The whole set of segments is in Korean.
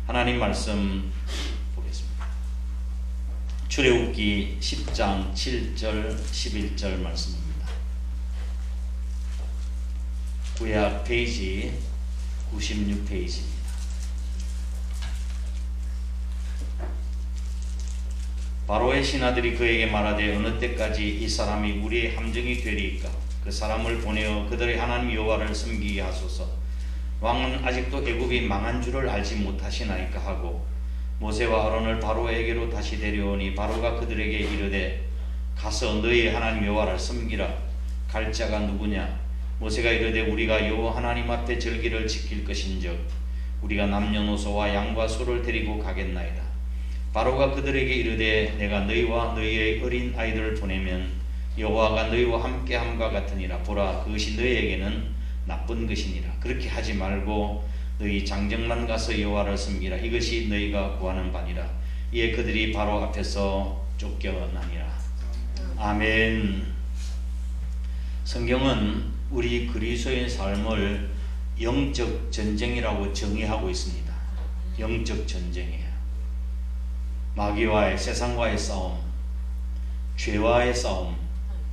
하나님 말씀 보겠습니다. 출애굽기 10장 7절 11절 말씀입니다. 구약 페이지 96페이지입니다. 바로의 신하들이 그에게 말하되 어느 때까지 이 사람이 우리의 함정이 되리이까? 그 사람을 보내어 그들의 하나님 여호와를 섬기게 하소서. 왕은 아직도 애굽이 망한 줄을 알지 못하시나이까 하고 모세와 아론을 바로에게로 다시 데려오니 바로가 그들에게 이르되 가서 너희 하나님 여호와를 섬기라. 갈 자가 누구냐? 모세가 이르되 우리가 여호와 하나님 앞에 절기를 지킬 것인즉 우리가 남녀노소와 양과 소를 데리고 가겠나이다. 바로가 그들에게 이르되 내가 너희와 너희의 어린 아이들을 보내면 여호와가 너희와 함께함과 같으니라. 보라, 그것이 너희에게는 나쁜 것이니라. 그렇게 하지 말고 너희 장정만 가서 여호와를 섬기라. 이것이 너희가 구하는 바니라. 이에 그들이 바로 앞에서 쫓겨나니라. 아멘. 성경은 우리 그리스도인 삶을 영적 전쟁이라고 정의하고 있습니다. 영적 전쟁이에요. 마귀와의, 세상과의 싸움, 죄와의 싸움,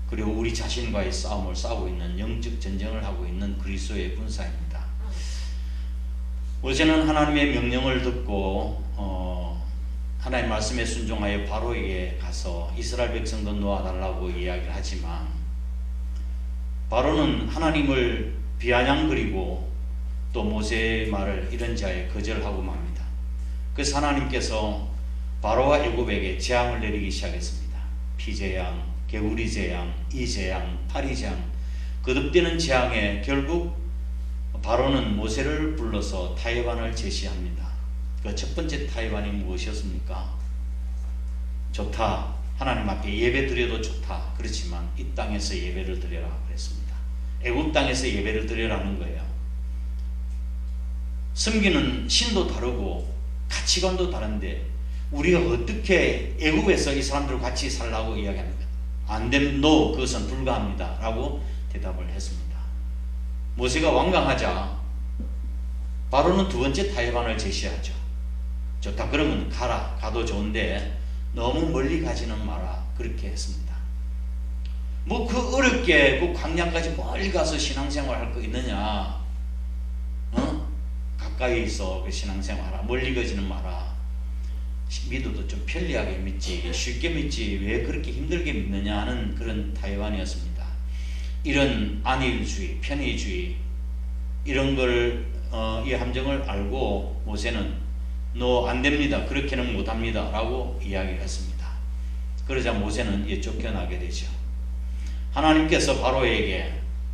그리고 우리 자신과의 싸움을 싸우고 있는 영적 전쟁을 하고 있는 그리스도의 군사입니다. 어제는 하나님의 명령을 듣고 하나님의 말씀에 순종하여 바로에게 가서 이스라엘 백성도 놓아달라고 이야기를 하지만 바로는 하나님을 비아냥거리고 또 모세의 말을 이런 자에 거절하고 맙니다. 그래서 하나님께서 바로와 애굽에게 재앙을 내리기 시작했습니다. 피재앙, 개구리 재앙, 이재앙, 파리재앙, 거듭되는 재앙에 결국 바로는 모세를 불러서 타협안을 제시합니다. 그 첫 번째 타협안이 무엇이었습니까? 좋다. 하나님 앞에 예배 드려도 좋다. 그렇지만 이 땅에서 예배를 드려라 그랬습니다. 애굽 땅에서 예배를 드려라는 거예요. 섬기는 신도 다르고 가치관도 다른데 우리가 어떻게 애굽에서 이 사람들과 같이 살라고 이야기합니까? 안 되면 no, 그것은 불가합니다 라고 대답을 했습니다. 모세가 완강하자 바로는 두 번째 타협안을 제시하죠. 좋다, 그러면 가라. 가도 좋은데 너무 멀리 가지는 마라. 그렇게 했습니다. 뭐 그 어렵게 그 광야까지 멀리 가서 신앙생활 할 거 있느냐? 가까이 있어 그 신앙생활, 멀리 가지는 마라. 믿어도 좀 편리하게 믿지, 쉽게 믿지 왜 그렇게 힘들게 믿느냐 하는 그런 타협안이었습니다. 이런 안일주의, 편의주의 이런 걸 이 함정을 알고 모세는 너 안 됩니다. 그렇게는 못합니다 라고 이야기를 했습니다. 그러자 모세는 쫓겨나게 되죠. 하나님께서 바로에게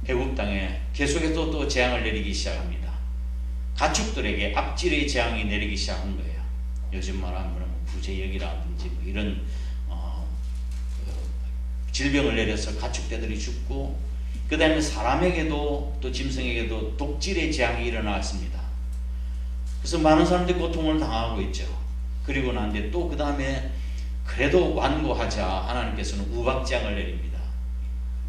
애굽 땅에 계속해서 또 재앙을 내리기 시작합니다. 가축들에게 악질의 재앙이 내리기 시작한 거예요. 요즘 말하면 구제역이라든지 뭐 이런 질병을 내려서 가축대들이 죽고, 그 다음에 사람에게도 또 짐승에게도 독질의 재앙이 일어났습니다. 그래서 많은 사람들이 고통을 당하고 있죠. 그리고 난 뒤에 또 그 다음에 그래도 완고하자 하나님께서는 우박재앙을 내립니다.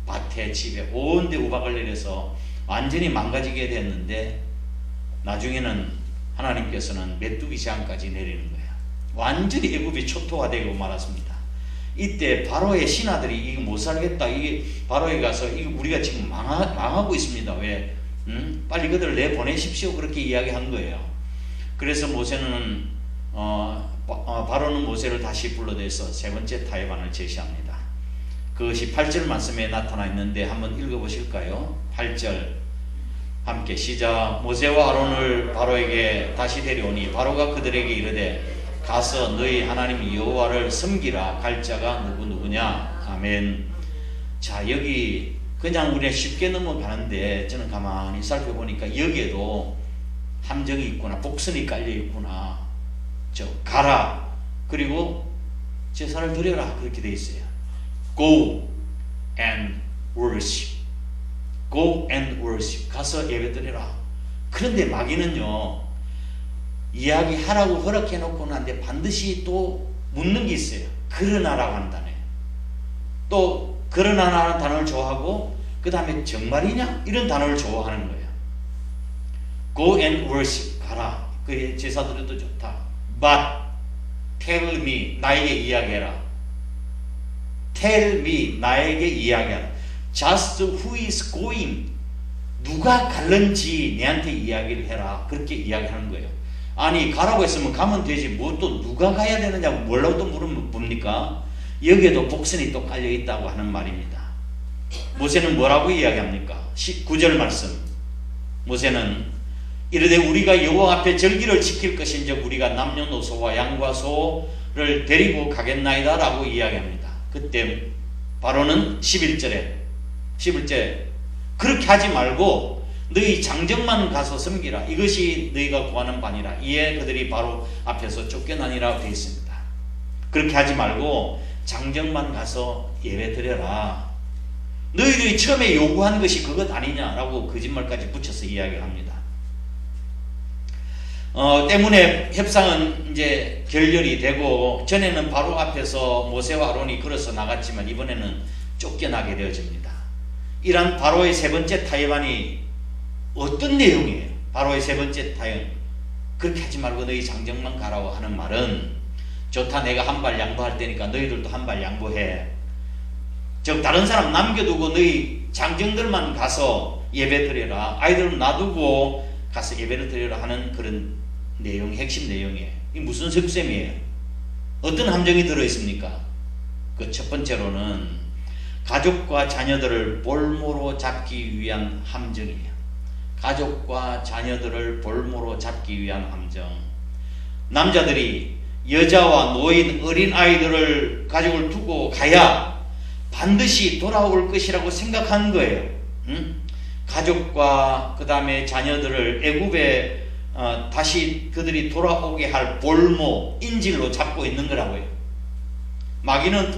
밭에 집에 온데 우박을 내려서 완전히 망가지게 됐는데 나중에는 하나님께서는 메뚜기 재앙까지 내리는 거예요. 완전히 애굽이 초토화되고 말았습니다. 이때 바로의 신하들이 이거 못 살겠다. 이게 바로에 가서 이거 우리가 지금 망하고 있습니다. 왜? 빨리 그들을 내보내십시오. 그렇게 이야기한 거예요. 그래서 모세는 바로는 모세를 다시 불러대서 세 번째 타협안을 제시합니다. 그것이 8절 말씀에 나타나 있는데 한번 읽어보실까요? 8절 함께 시작. 모세와 아론을 바로에게 다시 데려오니 바로가 그들에게 이르되 가서 너희 하나님 여호와를 섬기라. 갈 자가 누구냐? 아멘. 자, 여기 그냥 우리가 쉽게 넘어가는데 저는 가만히 살펴보니까 여기에도 함정이 있구나, 복선이 깔려 있구나. 가라. 그리고 제사를 드려라. 그렇게 돼 있어요. Go and worship. Go and worship. 가서 예배 드려라. 그런데 마귀는요, 이야기하라고 허락해 놓고 난데 반드시 또 묻는 게 있어요. 그러나라고 하는 단어예요. 또 그러나라는 단어를 좋아하고 그 다음에 정말이냐? 이런 단어를 좋아하는 거예요. Go and worship. 가라. 그 제사 드려도 좋다. But tell me, 나에게 이야기해라. Tell me, 나에게 이야기하라. Just who is going, 누가 갈는지 내한테 이야기를 해라. 그렇게 이야기하는 거예요. 아니 가라고 했으면 가면 되지 뭐 또 누가 가야 되느냐고 뭐라고 또 물어봅니까? 여기에도 복선이 또 깔려있다고 하는 말입니다. 모세는 뭐라고 이야기합니까? 19절 말씀. 모세는 이르되 우리가 여호와 앞에 절기를 지킬 것인즉 우리가 남녀노소와 양과 소를 데리고 가겠나이다 라고 이야기합니다. 그때 바로는 11절에 그렇게 하지 말고 너희 장정만 가서 섬기라. 이것이 너희가 구하는 바니라. 이에 그들이 바로 앞에서 쫓겨나니라 되어 있습니다. 그렇게 하지 말고 장정만 가서 예배 드려라. 너희들이 처음에 요구한 것이 그것 아니냐라고 거짓말까지 붙여서 이야기합니다. 때문에 협상은 이제 결렬이 되고 전에는 바로 앞에서 모세와 아론이 걸어서 나갔지만 이번에는 쫓겨나게 되어집니다. 이란 바로의 세 번째 타협안이 어떤 내용이에요? 바로의 세 번째 타협. 그렇게 하지 말고 너희 장정만 가라고 하는 말은 좋다 내가 한 발 양보할 테니까 너희들도 한 발 양보해. 즉 다른 사람 남겨두고 너희 장정들만 가서 예배 드려라. 아이들은 놔두고 가서 예배를 드려라 하는 그런 내용, 핵심 내용이에요. 이 무슨 속셈이에요? 어떤 함정이 들어있습니까? 그 첫 번째로는 가족과 자녀들을 볼모로 잡기 위한 함정이에요. 가족과 자녀들을 볼모로 잡기 위한 함정. 남자들이 여자와 노인, 어린 아이들을 가족을 두고 가야 반드시 돌아올 것이라고 생각한 거예요. 가족과 그 다음에 자녀들을 애굽에 다시 그들이 돌아오게 할 볼모, 인질로 잡고 있는 거라고요. 마귀는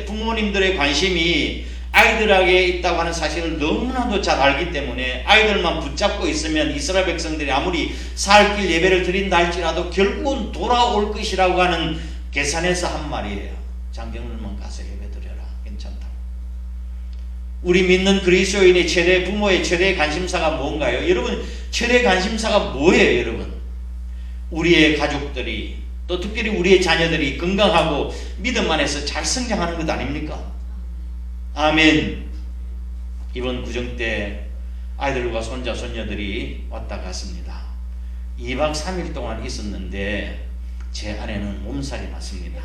부모님들의 관심이 아이들에게 있다고 하는 사실을 너무나도 잘 알기 때문에 아이들만 붙잡고 있으면 이스라엘 백성들이 아무리 살 길 예배를 드린다 할지라도 결국은 돌아올 것이라고 하는 계산에서 한 말이에요. 장정들만 가서 예배 드려라. 괜찮다. 우리 믿는 그리스도인의 최대 부모의 최대 관심사가 뭔가요? 여러분 최대 관심사가 뭐예요? 여러분 우리의 가족들이 또 특별히 우리의 자녀들이 건강하고 믿음 안에서 잘 성장하는 것 아닙니까? 아멘. 이번 구정 때 아이들과 손자 손녀들이 왔다 갔습니다. 2박 3일 동안 있었는데 제 아내는 몸살이 났습니다.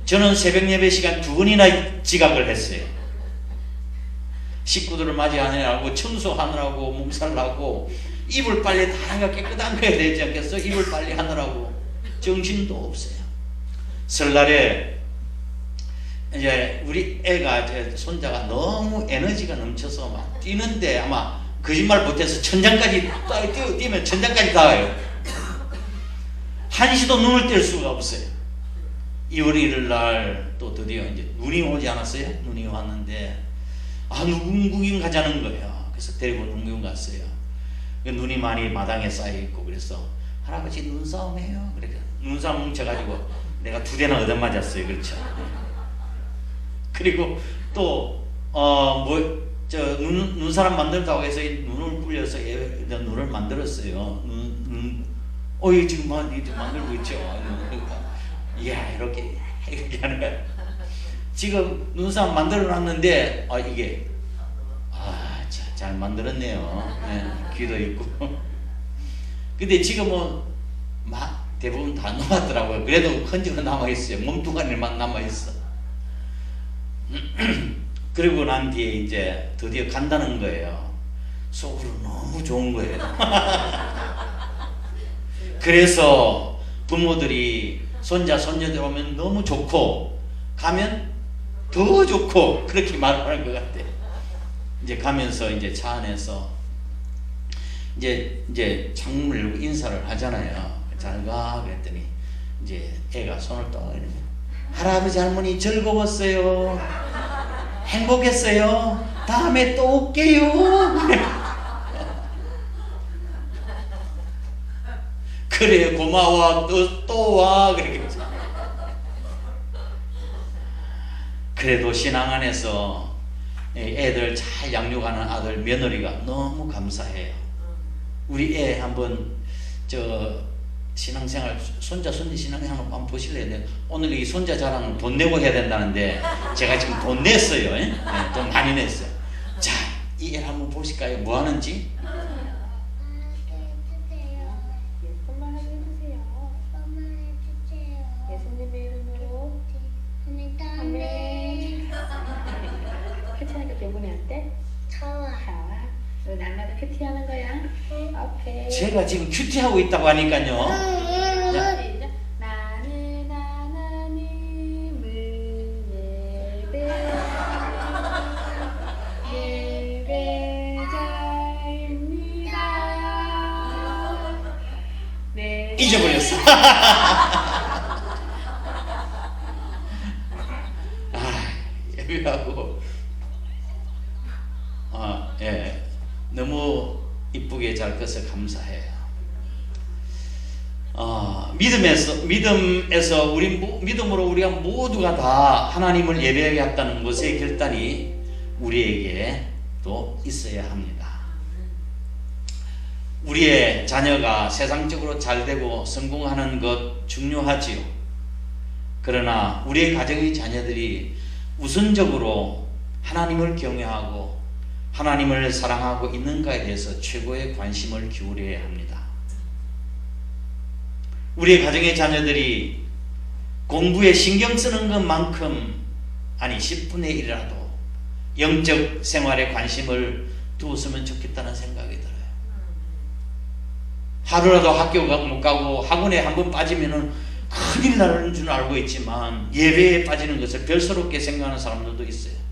저는 새벽 예배 시간 2번이나 지각을 했어요. 식구들을 맞이하느라고 청소하느라고 몸살나고 이불 빨래 다 해가 깨끗한 거야 되지 않겠어? 이불 빨래 하느라고 정신도 없어요. 설날에 이제 우리 애가 손자가 너무 에너지가 넘쳐서 막 뛰는데 아마 거짓말 못해서 천장까지 뛰면 천장까지 닿아요. 한시도 눈을 뗄 수가 없어요. 2월 1일 날 또 드디어 이제 눈이 오지 않았어요? 눈이 왔는데 눈 구경 가자는 거예요. 그래서 데리고 눈 구경 갔어요. 눈이 많이 마당에 쌓여 있고 그래서 할아버지 눈싸움 해요. 그러니까 눈싸움 뭉쳐가지고 내가 2대나 얻어맞았어요. 그렇죠. 그리고 또 눈사람 만들다고 해서 눈을 굴려서 눈을 만들었어요. 이거 지금 만들고 있죠. 이야 이렇게 하는 거야. 지금 눈사람 만들어놨는데 이게 잘 만들었네요. 네, 귀도 있고. 근데 지금은 대부분 다 남았더라고요. 그래도 흔적은 남아있어요. 몸뚱아리만 남아있어. 그리고 난 뒤에 이제 드디어 간다는 거예요. 속으로 너무 좋은 거예요. 그래서 부모들이 손자 손녀들 오면 너무 좋고 가면 더 좋고 그렇게 말하는 것 같아요. 이제 가면서 이제 차 안에서 이제 창문을 열고 인사를 하잖아요. 잘 가 그랬더니 이제 애가 손을 떠 할아버지 할머니 즐거웠어요. 행복했어요. 다음에 또 올게요. 그래 고마워 또 와 그렇게. 그래도 신앙 안에서 애들 잘 양육하는 아들 며느리가 너무 감사해요. 우리 애 한번 신앙생활, 손자 손녀 신앙생활 한번 보실래요? 네. 오늘 이 손자 자랑은 돈 내고 해야 된다는데 제가 지금 돈 냈어요. 네, 돈 많이 냈어요. 자, 이 애 한번 보실까요? 뭐 하는지? 예수님의 이름으로 아멘. 큐티하니까 기분이 어때? 좋아. 너 날마다 큐티하는 거야? 오케이. 제가 지금 큐티하고 있다고 하니까요. 자, 시작. 나는 하나님을 예배자입니다. 네. 잊어버렸어. 예배하고 예, 너무 이쁘게 잘 커서 감사해요. 믿음에서 믿음으로 우리가 모두가 다 하나님을 예배하겠다는 것의 결단이 우리에게 또 있어야 합니다. 우리의 자녀가 세상적으로 잘되고 성공하는 것 중요하지요. 그러나 우리의 가정의 자녀들이 우선적으로 하나님을 경외하고 하나님을 사랑하고 있는가에 대해서 최고의 관심을 기울여야 합니다. 우리의 가정의 자녀들이 공부에 신경 쓰는 것만큼, 아니 10분의 1이라도 영적 생활에 관심을 두었으면 좋겠다는 생각이 들어요. 하루라도 학교 못 가고 학원에 한번 빠지면은 큰일 나는 줄 알고 있지만 예배에 빠지는 것을 별스럽게 생각하는 사람들도 있어요.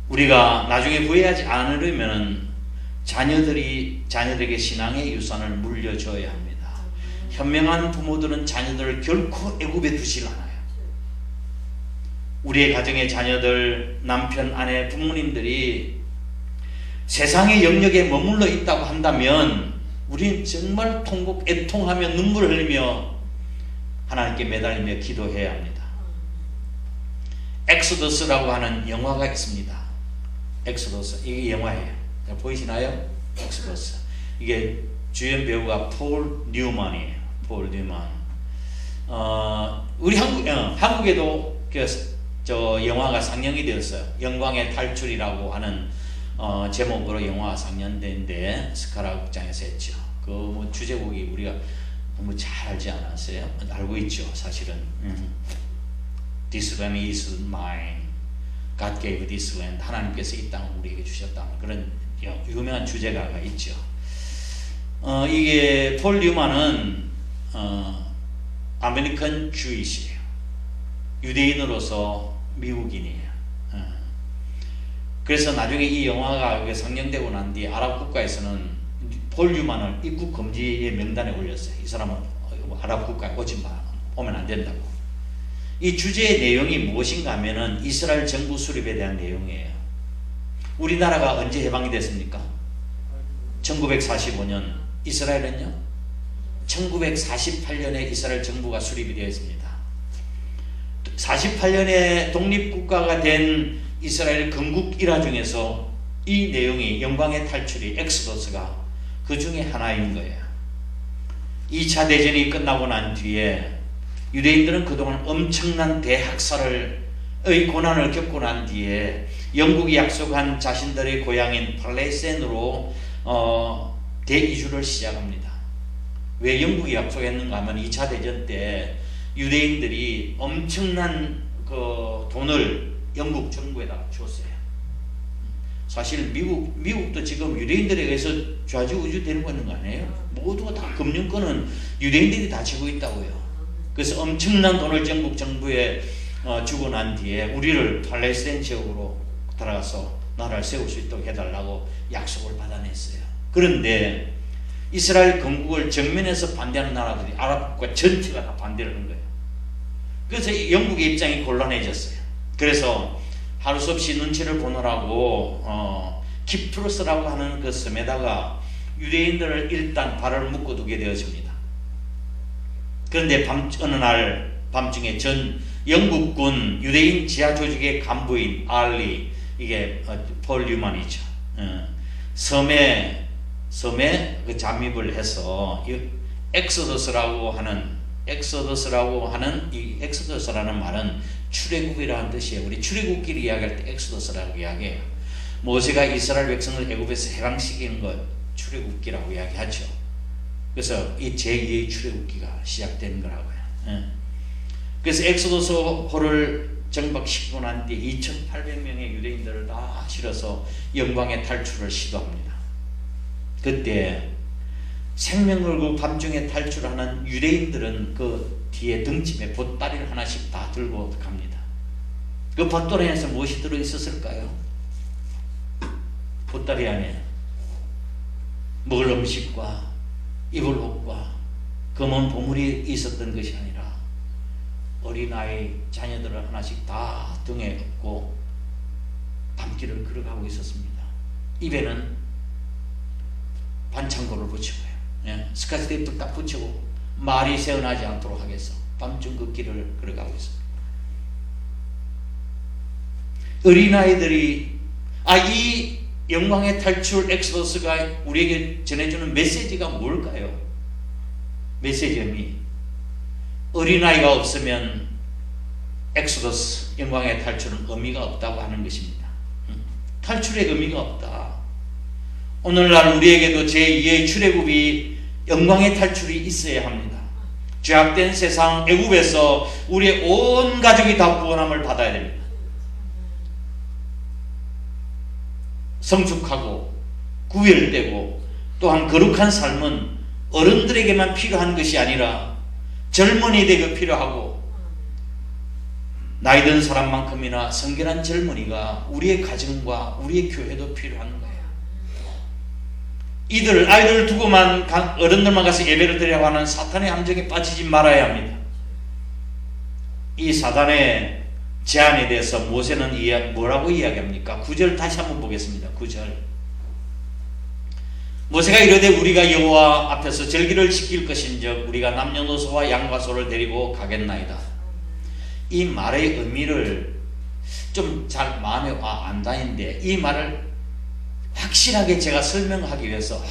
우리가 나중에 후회하지 않으려면 자녀들에게 신앙의 유산을 물려줘야 합니다. 현명한 부모들은 자녀들을 결코 애굽에 두질 않아요. 우리의 가정의 자녀들, 남편, 아내, 부모님들이 세상의 영역에 머물러 있다고 한다면 우리는 정말 애통하며 눈물 흘리며 하나님께 매달리며 기도해야 합니다. 엑소더스라고 하는 영화가 있습니다. 엑소더스, 이게 영화예요. 보이시나요? 엑소더스. 이게 주연 배우가 폴 뉴먼이에요. 폴 뉴먼. 우리 한국에도 저 영화가 상영이 되었어요. 영광의 탈출이라고 하는 제목으로 영화가 상영된데 스카라 극장에서 했죠. 그 뭐 주제곡이 우리가 너무 잘 알지 않았어요? 알고 있죠, 사실은. This land is mine. God gave this land. 하나님께서 이 땅을 우리에게 주셨다. 그런 유명한 주제가가 있죠. 이게 폴 뉴먼은 아메리칸 주이시예요. 유대인으로서 미국인이에요. 그래서 나중에 이 영화가 상영되고 난 뒤에 아랍 국가에서는 폴 뉴먼을 입국 금지의 명단에 올렸어요. 이 사람은 아랍 국가에 오면 안 된다고. 이 주제의 내용이 무엇인가 하면은 이스라엘 정부 수립에 대한 내용이에요. 우리나라가 언제 해방이 됐습니까? 1945년. 이스라엘은요? 1948년에 이스라엘 정부가 수립이 되었습니다. 48년에 독립국가가 된 이스라엘 건국 일화 중에서 이 내용이 영광의 탈출이 엑소더스가 그 중에 하나인 거예요. 2차 대전이 끝나고 난 뒤에 유대인들은 그동안 엄청난 대학살의 고난을 겪고 난 뒤에 영국이 약속한 자신들의 고향인 팔레스타인으로 대이주를 시작합니다. 왜 영국이 약속했는가 하면 2차 대전 때 유대인들이 엄청난 그 돈을 영국 정부에다가 줬어요. 사실 미국도 지금 유대인들에 의해서 좌지우지 되는 거 있는 거 아니에요? 모두가 다 금융권은 유대인들이 다 지고 있다고요. 그래서 엄청난 돈을 영국 정부에 주고 난 뒤에 우리를 팔레스타인 지역으로 들어가서 나라를 세울 수 있도록 해달라고 약속을 받아냈어요. 그런데 이스라엘 건국을 정면에서 반대하는 나라들이 아랍국가 전체가 다 반대를 한 거예요. 그래서 영국의 입장이 곤란해졌어요. 그래서 하루 수 없이 눈치를 보느라고 키프로스라고 하는 그 섬에다가 유대인들을 일단 발을 묶어두게 되어집니다. 그런데 어느 날 밤중에 전 영국군 유대인 지하 조직의 간부인 알리, 이게 폴 뉴먼이죠. 섬에 섬에 그 잠입을 해서 이 엑소더스라고 하는 이 엑소더스라는 말은 출애굽이라는 뜻이에요. 우리 출애굽기를 이야기할 때 엑소더스라고 이야기해요. 모세가 이스라엘 백성을 애굽에서 해방시키는 것 출애굽기라고 이야기하죠. 그래서 이 제2의 출애굽기가 시작된 거라고요. 그래서 엑소더스호를 정박시키고 난 뒤 2,800명의 유대인들을 다 실어서 영광의 탈출을 시도합니다. 그때 생명 걸고 밤중에 탈출하는 유대인들은 그 뒤에 등짐에 보따리를 하나씩 다 들고 갑니다. 그 보따리 안에서 무엇이 들어있었을까요? 보따리 안에 먹을 음식과 입을 옷과 검은 보물이 있었던 것이 아니라 어린아이 자녀들을 하나씩 다 등에 업고 밤길을 걸어가고 있었습니다. 입에는 반창고를 붙이고요. 스카스테이프 딱 붙이고 말이 새어나지 않도록 하기 위해서 밤중 그 길을 걸어가고 있습니다. 어린아이들이 이 영광의 탈출 엑소더스가 우리에게 전해주는 메시지가 뭘까요? 메시지음이 어린아이가 없으면 엑소더스 영광의 탈출은 의미가 없다고 하는 것입니다. 탈출의 의미가 없다. 오늘날 우리에게도 제2의 출애굽이 영광의 탈출이 있어야 합니다. 죄악된 세상 애굽에서 우리의 온 가족이 다 구원함을 받아야 됩니다. 성숙하고 구별되고 또한 거룩한 삶은 어른들에게만 필요한 것이 아니라 젊은이들에게 필요하고 나이 든 사람만큼이나 성결한 젊은이가 우리의 가정과 우리의 교회도 필요한 거예요. 아이들을 두고만 어른들만 가서 예배를 드리라고 하는 사탄의 함정에 빠지지 말아야 합니다. 이 사단의 제안에 대해서 모세는 뭐라고 이야기합니까? 9절 다시 한번 보겠습니다. 9절 모세가 이르되 우리가 여호와 앞에서 절기를 지킬 것인즉 우리가 남녀노소와 양과 소를 데리고 가겠나이다. 이 말의 의미를 좀 잘 마음에 안 다니는데 이 말을 확실하게 제가 설명하기 위해서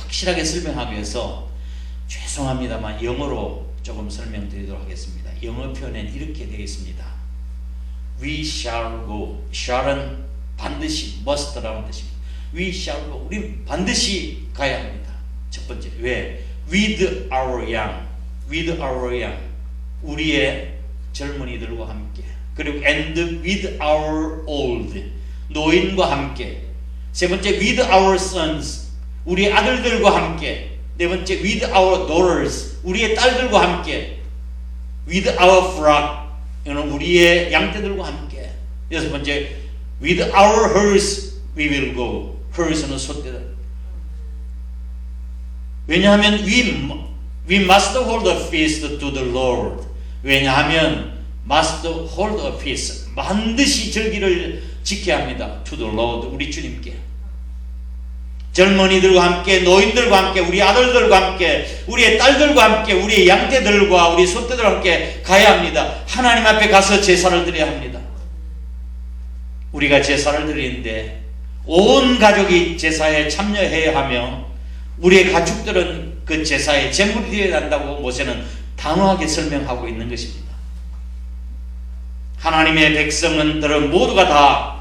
죄송합니다만 영어로 조금 설명드리도록 하겠습니다. 영어 표현엔 이렇게 되어 있습니다. We shall go. shall은 반드시 must라는 뜻입니다. We shall go. 우리 반드시 가야 합니다. 첫 번째 왜? With our young 우리의 젊은이들과 함께 그리고 and with our old 노인과 함께 세 번째 with our sons 우리의 아들들과 함께 네 번째 with our daughters 우리의 딸들과 함께 with our flock 이는 우리의 양떼들과 함께 여섯 번째 with our herds we will go herds는 소떼들 왜냐하면 we must hold a feast to the Lord 왜냐하면 must hold a feast 반드시 절기를 지켜야 합니다. to the Lord 우리 주님께 젊은이들과 함께 노인들과 함께 우리 아들들과 함께 우리의 딸들과 함께 우리의 양떼들과 우리 소떼들과 함께 가야 합니다. 하나님 앞에 가서 제사를 드려야 합니다. 우리가 제사를 드리는데 온 가족이 제사에 참여해야 하며 우리의 가축들은 그 제사에 제물이 되어야 한다고 모세는 단호하게 설명하고 있는 것입니다. 하나님의 백성들은 모두가 다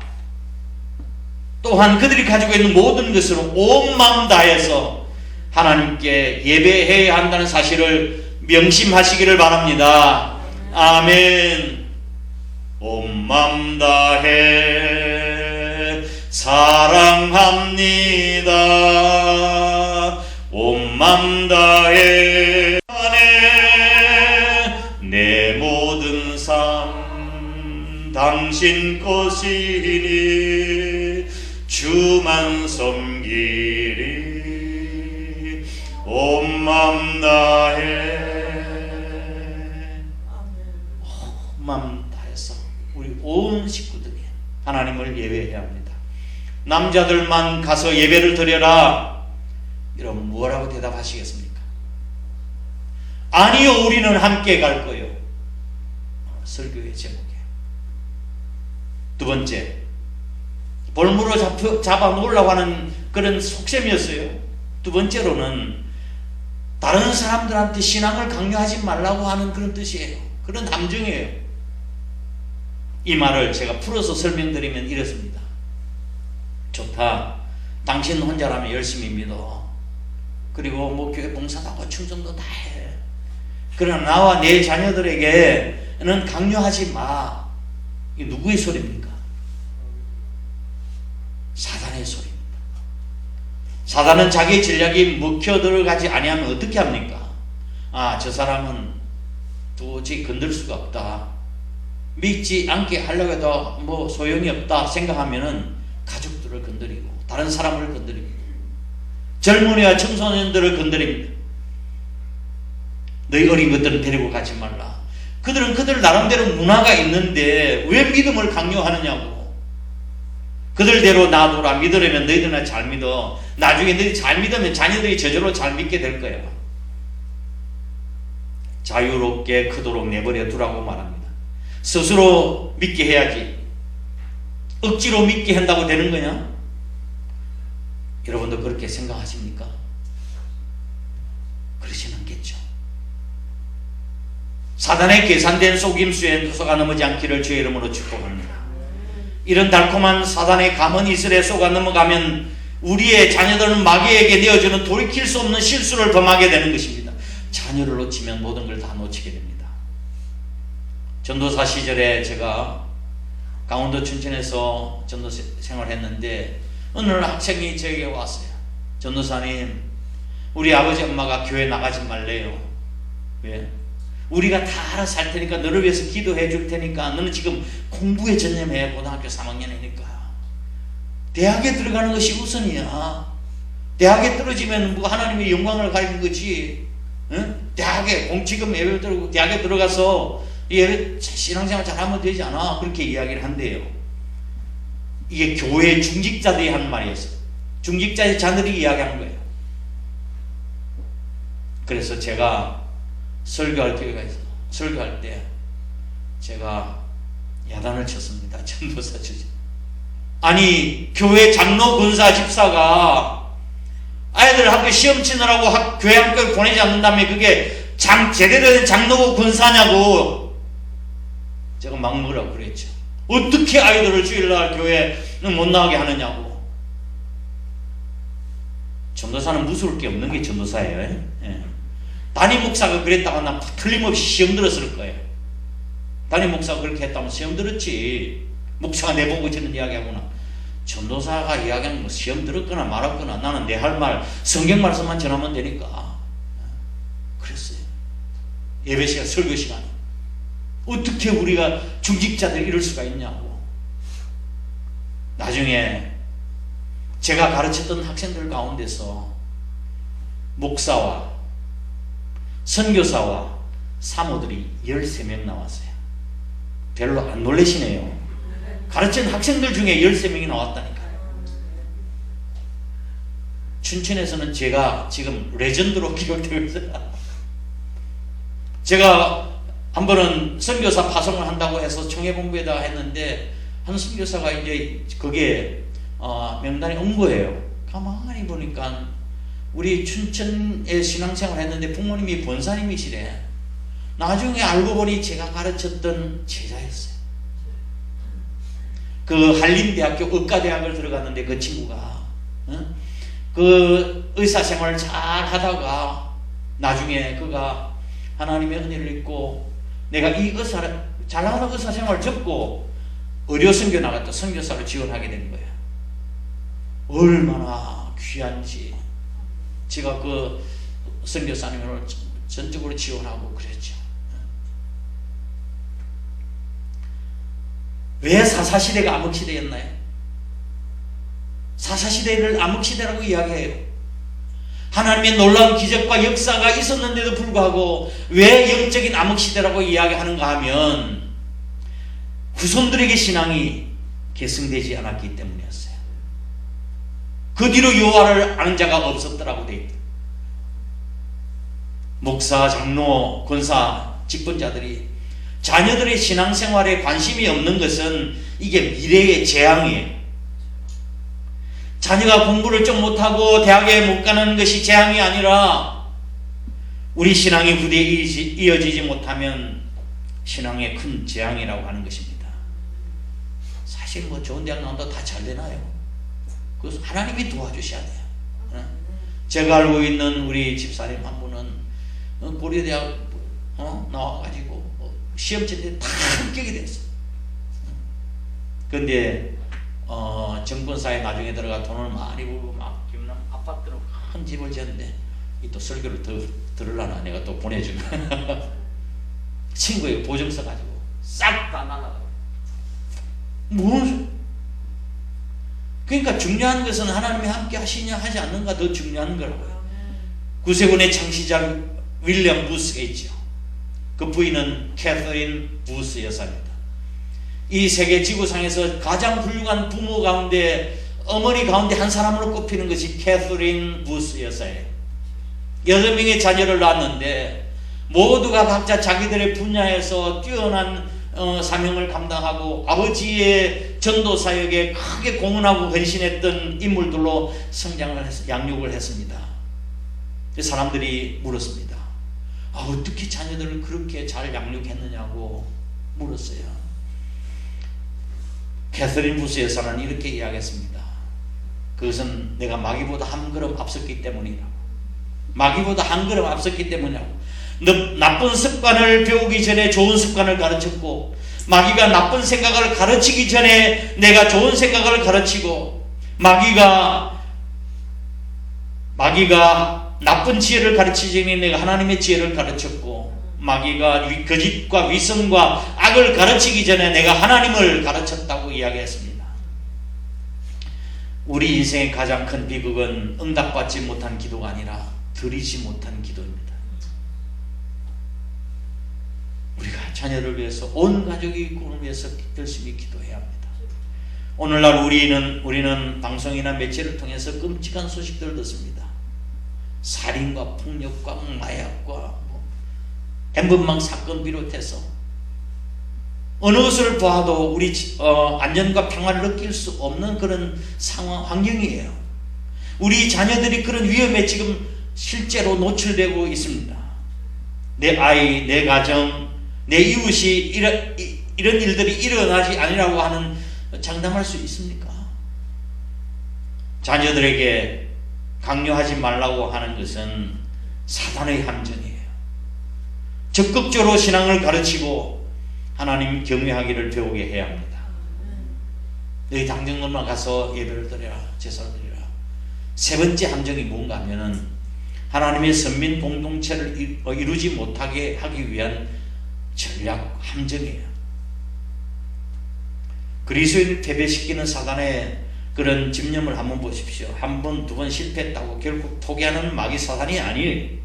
또한 그들이 가지고 있는 모든 것으로 온 마음 다해서 하나님께 예배해야 한다는 사실을 명심하시기를 바랍니다. 아멘. 온 마음 다해 사랑합니다. 온 마음 다해 내 모든 삶 당신 것이니 주만 섬기리 온 맘 다해 온 맘 다해서 우리 온 식구들이 하나님을 예배해야 합니다. 남자들만 가서 예배를 드려라 이러면 뭐라고 대답하시겠습니까? 아니요 우리는 함께 갈 거예요. 설교의 제목이에요. 두 번째 볼모로 잡아 놓으려고 하는 그런 속셈이었어요. 두 번째로는 다른 사람들한테 신앙을 강요하지 말라고 하는 그런 뜻이에요. 그런 함정이에요. 이 말을 제가 풀어서 설명드리면 이렇습니다. 좋다. 당신 혼자라면 열심히 믿어. 그리고 뭐 교회 봉사도 하고 충성도 다 해. 그러나 나와 내 자녀들에게는 강요하지 마. 이게 누구의 소리입니까? 사단의 소리입니다. 사단은 자기의 전략이 먹혀 들어가지 아니하면 어떻게 합니까? 아, 저 사람은 도저히 건들 수가 없다. 믿지 않게 하려고 해도 뭐 소용이 없다 생각하면은 가족들을 건드리고 다른 사람을 건드립니다. 젊은이와 청소년들을 건드립니다. 너희 어린 것들은 데리고 가지 말라. 그들은 그들 나름대로 문화가 있는데 왜 믿음을 강요하느냐고. 그들대로 놔두라. 믿으려면 너희들은 잘 믿어. 나중에 너희 잘 믿으면 자녀들이 저절로 잘 믿게 될 거야. 자유롭게 크도록 내버려 두라고 말합니다. 스스로 믿게 해야지. 억지로 믿게 한다고 되는 거냐? 여러분도 그렇게 생각하십니까? 그러진 않겠죠. 사단의 계산된 속임수에 속아 넘어지 않기를 주의 이름으로 축복합니다. 이런 달콤한 사단의 가문이슬에 속아 넘어가면 우리의 자녀들은 마귀에게 내어주는 돌이킬 수 없는 실수를 범하게 되는 것입니다. 자녀를 놓치면 모든 걸 다 놓치게 됩니다. 전도사 시절에 제가 강원도 춘천에서 전도 생활했는데 어느 날 학생이 저에게 왔어요. 전도사님, 우리 아버지 엄마가 교회 나가지 말래요. 왜? 우리가 다 알아서 할 테니까 너를 위해서 기도해 줄 테니까 너는 지금 공부에 전념해. 고등학교 3학년이니까 대학에 들어가는 것이 우선이야. 대학에 떨어지면 뭐 하나님의 영광을 가리는 거지. 응? 대학에 지금 예배 들고 대학에 들어가서 신앙생활 잘하면 되지 않아. 그렇게 이야기를 한대요. 이게 교회 중직자들이 한 말이었어요. 중직자의 자녀들이 이야기한 거예요. 그래서 제가 설교할 기회가 있어. 설교할 때 제가 야단을 쳤습니다. 전도사 주제. 아니, 교회 장로 권사 집사가 아이들 학교 시험 치느라고 교회 학교를 보내지 않는다면 그게 제대로 된 장로 권사냐고. 제가 막 뭐라고 그랬죠. 어떻게 아이들을 주일날 교회는 못 나가게 하느냐고. 전도사는 무서울 게 없는 게 전도사예요. 예. 담임 목사가 그랬다고 나 틀림없이 시험 들었을 거예요. 담임 목사가 그렇게 했다면 시험 들었지. 목사가 내보고 저는 이야기하구나. 전도사가 이야기하는 거 시험 들었거나 말았거나 나는 내 할 말 성경 말씀만 전하면 되니까. 그랬어요. 예배 시간, 설교 시간. 어떻게 우리가 중직자들 이럴 수가 있냐고. 나중에 제가 가르쳤던 학생들 가운데서 목사와 선교사와 사모들이 13명 나왔어요. 별로 안 놀라시네요. 가르친 학생들 중에 13명이 나왔다니까요. 춘천에서는 제가 지금 레전드로 기록되고 있어요. 제가 한 번은 선교사 파송을 한다고 해서 청해본부에다가 했는데 한 선교사가 이제 거기에 명단에 온 거예요. 가만히 보니까 우리 춘천에 신앙생활 했는데 부모님이 본사님이시래. 나중에 알고 보니 제가 가르쳤던 제자였어요. 그 한림대학교 의과대학을 들어갔는데 그 친구가 그 의사생활을 잘 하다가 나중에 그가 하나님의 은혜를 입고 내가 이 잘나가는 의사생활을 접고 의료선교 나갔다 선교사로 지원하게 된 거예요. 얼마나 귀한지. 제가 그 선교사님을 전적으로 지원하고 그랬죠. 왜 사사시대가 암흑시대였나요? 사사시대를 암흑시대라고 이야기해요. 하나님의 놀라운 기적과 역사가 있었는데도 불구하고 왜 영적인 암흑시대라고 이야기하는가 하면 후손들에게 신앙이 계승되지 않았기 때문이었어요. 그 뒤로 여호와를 아는 자가 없었더라고 돼 있다. 목사, 장로, 권사, 직분자들이 자녀들의 신앙생활에 관심이 없는 것은 이게 미래의 재앙이에요. 자녀가 공부를 좀 못하고 대학에 못 가는 것이 재앙이 아니라 우리 신앙이 부디에 이어지지 못하면 신앙의 큰 재앙이라고 하는 것입니다. 사실 뭐 좋은 대학 나온다 다 잘 되나요? 그것은 하나님이 도와주셔야 돼요. 제가 알고 있는 우리 집사님 한 분은 고려대학 나와가지고 시험 칠 때 다 합격이 됐어. 근데 정권사에 나중에 들어가 돈을 많이 벌고 막 김남 아파트로 큰 집을 지었는데 또 설교를 더 들으려나 내가 또 보내주면 친구의 보증서 가지고 싹 다 날라가고 무슨 그러니까 중요한 것은 하나님이 함께 하시냐 하지 않는가 더 중요한 거라고요. 구세군의 창시자 윌리엄 부스가 있죠. 그 부인은 캐서린 부스 여사입니다. 이 세계 지구상에서 가장 훌륭한 부모 가운데 어머니 가운데 한 사람으로 꼽히는 것이 캐서린 부스 여사예요. 6명의 자녀를 낳았는데 모두가 각자 자기들의 분야에서 뛰어난 사명을 감당하고 아버지의 전도 사역에 크게 공헌하고 헌신했던 인물들로 성장을 해서 양육을 했습니다. 사람들이 물었습니다. 어떻게 자녀들을 그렇게 잘 양육했느냐고 물었어요. 캐서린 부스 여사는 이렇게 이야기했습니다. 그것은 내가 마귀보다 한 걸음 앞섰기 때문이라고. 마귀보다 한 걸음 앞섰기 때문이라고. 나쁜 습관을 배우기 전에 좋은 습관을 가르쳤고, 마귀가 나쁜 생각을 가르치기 전에 내가 좋은 생각을 가르치고, 마귀가 나쁜 지혜를 가르치기 전에 내가 하나님의 지혜를 가르쳤고, 마귀가 거짓과 위선과 악을 가르치기 전에 내가 하나님을 가르쳤다고 이야기했습니다. 우리 인생의 가장 큰 비극은 응답받지 못한 기도가 아니라 드리지 못한 기도입니다. 우리가 자녀를 위해서 온 가족이 꿈을 위해서 열심히 기도해야 합니다. 오늘날 우리는 방송이나 매체를 통해서 끔찍한 소식들을 듣습니다. 살인과 폭력과 마약과 엠번방 사건 비롯해서 어느 것을 봐도 우리 안전과 평화를 느낄 수 없는 그런 상황 환경이에요. 우리 자녀들이 그런 위험에 지금 실제로 노출되고 있습니다. 내 아이, 내 가정, 내 이웃이 이런 일들이 일어나지 아니라고 하는 장담할 수 있습니까? 자녀들에게 강요하지 말라고 하는 것은 사단의 함정이에요. 적극적으로 신앙을 가르치고 하나님 경외하기를 배우게 해야 합니다. 너희 당정들만 가서 예배를 드려라, 제사를 드려라. 세 번째 함정이 뭔가 하면은 하나님의 선민 공동체를 이루지 못하게 하기 위한 전략 함정이에요. 그리스도인을 패배시키는 사단의 그런 집념을 한번 보십시오. 한 번, 두 번 실패했다고 결국 포기하는 마귀 사단이 아니에요.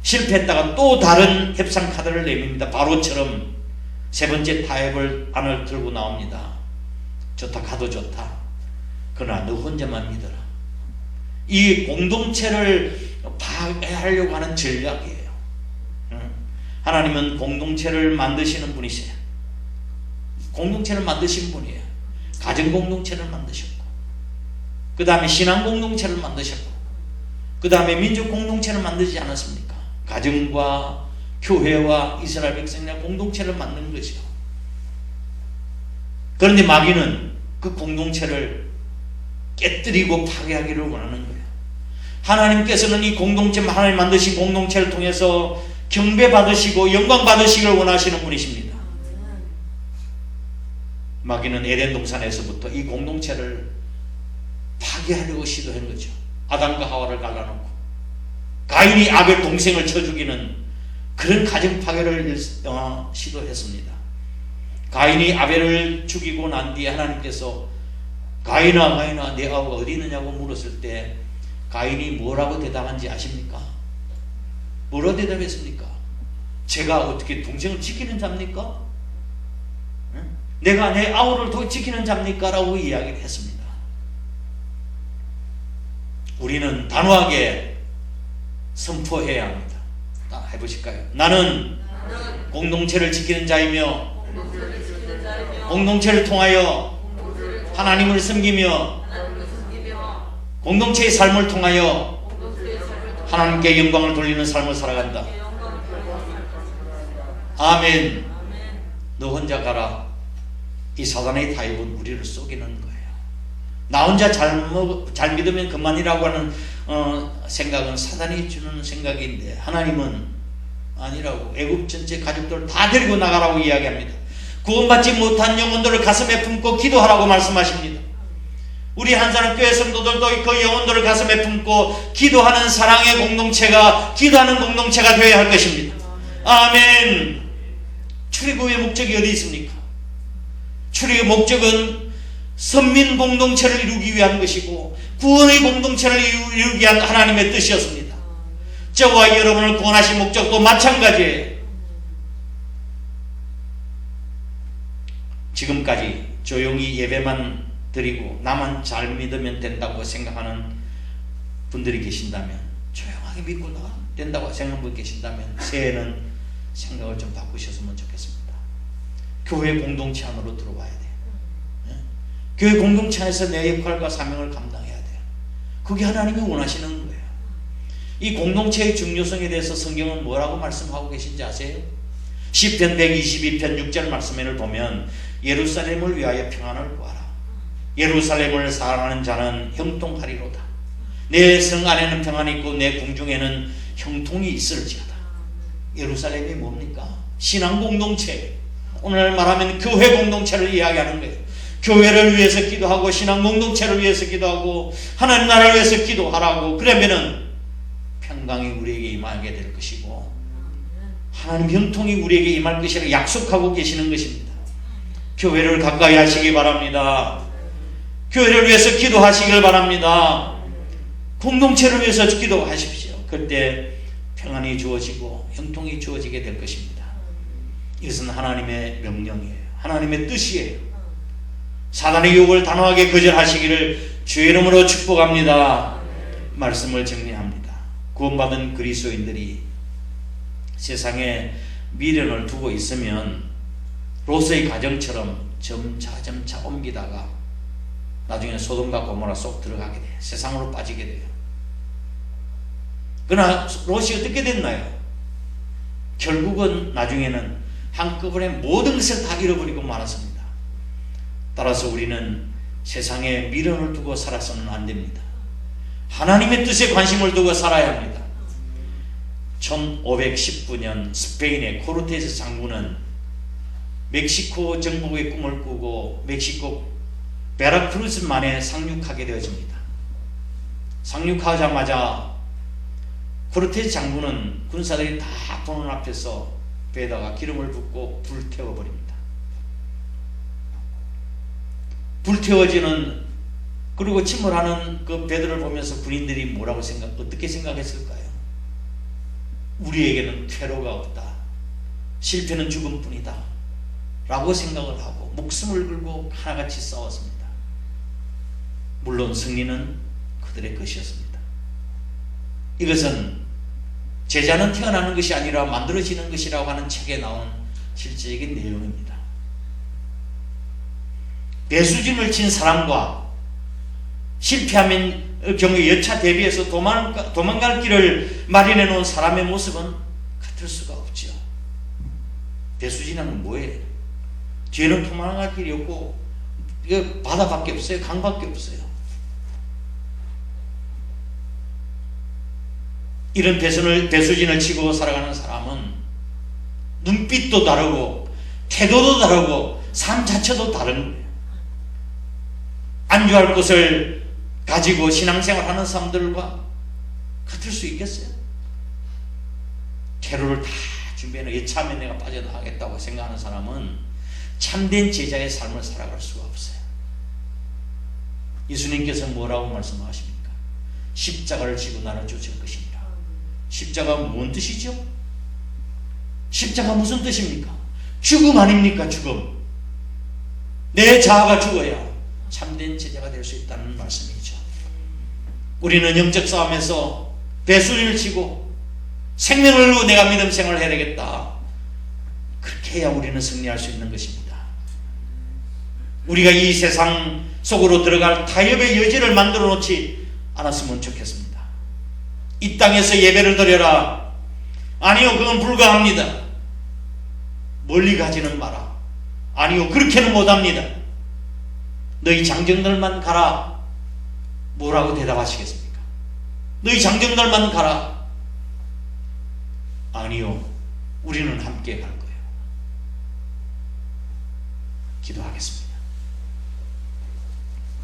실패했다가 또 다른 협상 카드를 내밉니다. 바로처럼 세 번째 타협을 안을 들고 나옵니다. 좋다, 가도 좋다. 그러나 너 혼자만 믿어라. 이 공동체를 파괴하려고 하는 전략이에요. 하나님은 공동체를 만드시는 분이세요. 공동체를 만드신 분이에요. 가정 공동체를 만드셨고, 그 다음에 신앙 공동체를 만드셨고, 그 다음에 민족 공동체를 만들지 않았습니까? 가정과 교회와 이스라엘 백성이나 공동체를 만든 것이요. 그런데 마귀는 그 공동체를 깨뜨리고 파괴하기를 원하는 거예요. 하나님께서는 이 공동체, 하나님 만드신 공동체를 통해서 경배 받으시고 영광 받으시길 원하시는 분이십니다. 마귀는 에덴 동산에서부터 이 공동체를 파괴하려고 시도한 거죠. 아담과 하와를 갈라놓고 가인이 아벨 동생을 쳐 죽이는 그런 가정 파괴를 시도했습니다. 가인이 아벨을 죽이고 난 뒤에 하나님께서 가인아 내 아우가 어디 있느냐고 물었을 때 가인이 뭐라고 대답한지 아십니까? 뭐라고 대답했습니까? 제가 어떻게 동생을 지키는 자입니까? 내가 내 아우를 지키는 자입니까? 라고 이야기를 했습니다. 우리는 단호하게 선포해야 합니다. 해보실까요? 나는 공동체를 지키는 자이며 공동체를 통하여 하나님을 섬기며 공동체의 삶을 통하여 하나님께 영광을 돌리는 삶을 살아간다. 아멘. 너 혼자 가라. 이 사단의 타입은 우리를 속이는 거예요. 나 혼자 잘 믿으면 그만이라고 하는 생각은 사단이 주는 생각인데, 하나님은 아니라고. 애굽 전체 가족들 다 데리고 나가라고 이야기합니다. 구원받지 못한 영혼들을 가슴에 품고 기도하라고 말씀하십니다. 우리 한사람 교회 성도들도 그 영혼들을 가슴에 품고 기도하는 사랑의 공동체가, 기도하는 공동체가 되어야 할 것입니다. 아멘. 출애굽의 목적이 어디 있습니까? 출애굽의 목적은 선민 공동체를 이루기 위한 것이고 구원의 공동체를 이루기 위한 하나님의 뜻이었습니다. 저와 여러분을 구원하신 목적도 마찬가지예요. 지금까지 조용히 예배만 드리고 나만 잘 믿으면 된다고 생각하는 분들이 계신다면, 조용하게 믿고 나가면 된다고 생각하는 분이 계신다면, 새해는 생각을 좀 바꾸셨으면 좋겠습니다. 교회 공동체 안으로 들어와야 돼요. 네? 교회 공동체 안에서 내 역할과 사명을 감당해야 돼요. 그게 하나님이 원하시는 거예요. 이 공동체의 중요성에 대해서 성경은 뭐라고 말씀하고 계신지 아세요? 시편 122편 6절 말씀을 보면 예루살렘을 위하여 평안을 구하라. 예루살렘을 사랑하는 자는 형통하리로다. 내 성 안에는 평안이 있고 내 궁중에는 형통이 있을지어다. 예루살렘이 뭡니까? 신앙 공동체. 오늘 말하면 교회 공동체를 이야기하는 거예요. 교회를 위해서 기도하고 신앙 공동체를 위해서 기도하고 하나님 나라를 위해서 기도하라고. 그러면은 평강이 우리에게 임하게 될 것이고 하나님 형통이 우리에게 임할 것이라 약속하고 계시는 것입니다. 교회를 가까이 하시기 바랍니다. 교회를 위해서 기도하시길 바랍니다. 공동체를 위해서 기도하십시오. 그때 평안이 주어지고 형통이 주어지게 될 것입니다. 이것은 하나님의 명령이에요. 하나님의 뜻이에요. 사단의 유혹을 단호하게 거절하시기를 주의 이름으로 축복합니다. 말씀을 정리합니다. 구원받은 그리스도인들이 세상에 미련을 두고 있으면 롯의 가정처럼 점차 옮기다가 나중에 소돔과 고모라 속 들어가게 돼요. 세상으로 빠지게 돼요. 그러나 롯이 어떻게 됐나요? 결국은 나중에는 한꺼번에 모든 것을 다 잃어버리고 말았습니다. 따라서 우리는 세상에 미련을 두고 살아서는 안 됩니다. 하나님의 뜻에 관심을 두고 살아야 합니다. 1519년 스페인의 코르테스 장군은 멕시코 정복의 꿈을 꾸고 멕시코 베라크루즈만에 상륙하게 되어집니다. 상륙하자마자 코르테스 장군은 군사들이 다 보는 앞에서 배에다가 기름을 붓고 불태워버립니다. 불태워지는, 그리고 침몰하는 그 배들을 보면서 군인들이 뭐라고 어떻게 생각했을까요? 우리에게는 퇴로가 없다. 실패는 죽음뿐이다. 라고 생각을 하고 목숨을 걸고 하나같이 싸웠습니다. 물론 승리는 그들의 것이었습니다. 이것은 제자는 태어나는 것이 아니라 만들어지는 것이라고 하는 책에 나온 실제적인 내용입니다. 배수진을 친 사람과 실패하면 경우에 여차 대비해서 도망갈 길을 마련해 놓은 사람의 모습은 같을 수가 없죠. 배수진하면 뭐예요? 뒤에는 도망갈 길이 없고 이거 바다밖에 없어요. 강밖에 없어요. 이런 배수진을 치고 살아가는 사람은 눈빛도 다르고 태도도 다르고 삶 자체도 다른 거예요. 안주할 것을 가지고 신앙생활하는 사람들과 같을 수 있겠어요? 퇴로를 다 준비해놓은 여차하면 내가 빠져나가겠다고 생각하는 사람은 참된 제자의 삶을 살아갈 수가 없어요. 예수님께서 뭐라고 말씀하십니까? 십자가를 지고 나를 쫓을 것입니다. 십자가 무슨 뜻이죠? 십자가 무슨 뜻입니까? 죽음 아닙니까? 죽음. 내 자아가 죽어야 참된 제자가 될 수 있다는 말씀이죠. 우리는 영적 싸움에서 배수진을 치고 생명을 걸고 내가 믿음 생활을 해야 되겠다. 그렇게 해야 우리는 승리할 수 있는 것입니다. 우리가 이 세상 속으로 들어갈 타협의 여지를 만들어 놓지 않았으면 좋겠습니다. 이 땅에서 예배를 드려라. 아니요, 그건 불가합니다. 멀리 가지는 마라. 아니요, 그렇게는 못합니다. 너희 장정들만 가라. 뭐라고 대답하시겠습니까? 너희 장정들만 가라. 아니요, 우리는 함께 갈 거예요. 기도하겠습니다.